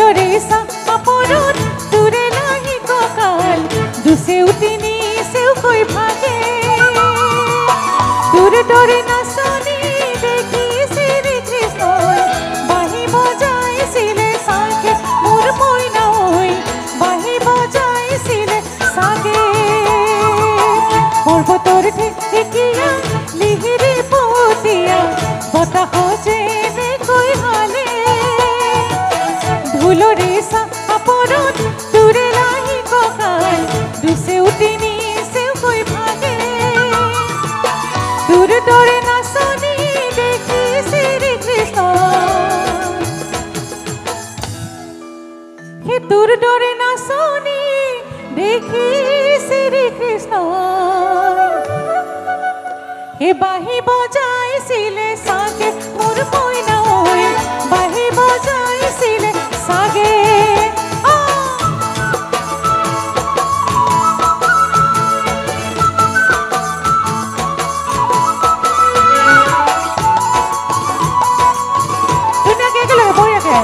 ধুলৰেছা কাপোৰত তোৰে লাহি কঁকাল দুচেও তিনি চেওকৈ ভাগে তোৰ দৰে নাচনি দেখি শ্ৰীকৃষ্ণই বাঁহী বজাইছিলে চাগে মোৰ মইনাই বাঁহী বজাইছিলে চাগে পৰ্বতৰ ঢেকীয়া লিহিৰি পতীয়া বতাহ যেনেকৈ হালে ধুলৰেছা কাপোৰত তোৰে লাহি কঁকাল দুচেও তিনি চেওকৈ ভাগে তোৰ দৰে নাচনি দেখি শ্ৰীকৃষ্ণ সেই তোৰ দৰে নাচনি দেখি শ্ৰীকৃষ্ণ সেই বাঁহী বজাইছিলে চাগে মোৰ মইনাই বাঁহী বজাইছিলে চাগে ধুনীয়াকে একেলগে বঢ়িয়াকে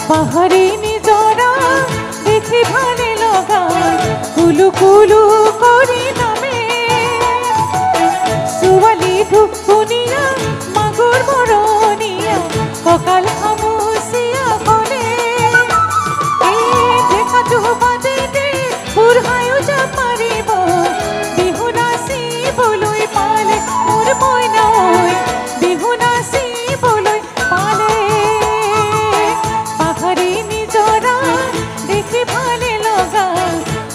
পাহাড়ি নিজৰা দেখি ভালে লগা কুলু কুলু কৰি নামে ছোৱালী ধুকুনীয়া মাগুৰ মৰণীয়া কঁকাল খামুচিয়া বলে দেখাটো বাদে দে বুঢ়ায়ো জাপ মাৰিব বিহু নাচিবলৈ পালে মোৰ মইনাই বিহু নাচিবলৈ পালে নিজৰা দেখি ভালে লগা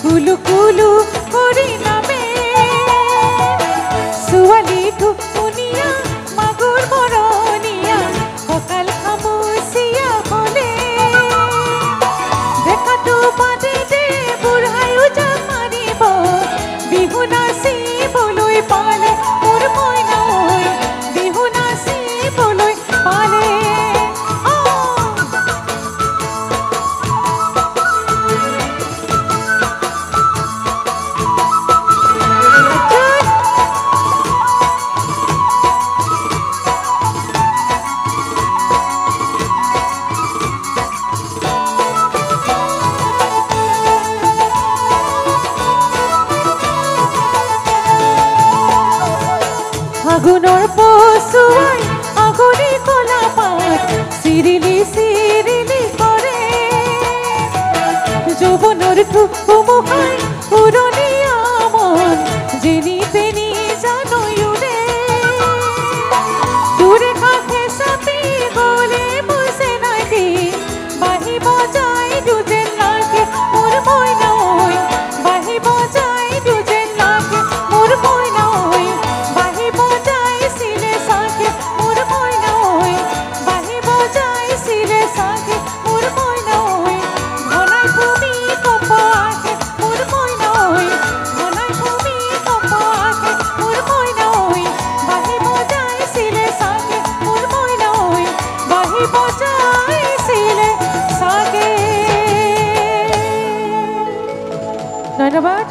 কুলু কুলু কৰি নামে ছোৱালী ধুকুনীয়া মাগুৰ মৰণীয়া কঁকাল খামুচিয়া বলে দেখাটো বাদে দে বুঢ়ায়ো জাপ মাৰিব বিহু নাচিবলৈ পালে মোৰ মইনাই বিহু নাচিবলৈ পালে আগুনৰ পচুৱাই আগুৰি কলা পাত চিৰিলি চিৰিলি কৰে যৌৱনৰ ধুমুহাই উৰণীয়া মন যেনি তেনি জানৈ উৰে দূৰে কাষে চাপি গ'লে বুজে নাই দি বাঁহী বজাই দুজেন লাগে মোৰ মইনাই বাঁহী বজাই দুজেন লাগে মোৰ মইনাই বাঁহী বজাইছিলে চাগে মোৰ মইনাই বাঁহী বজাইছিলে চাগে মোৰ মইনাই ঘনাই ভূমি কম্প আহে মোৰ মইনাই ঘনাই ভূমি কম্প আহে মোৰ মইনাই বাঁহী বজাইছিলে চাগে মোৰ মইনাই বাঁহী বজাইছিলে চাগে ধন্যবাদ।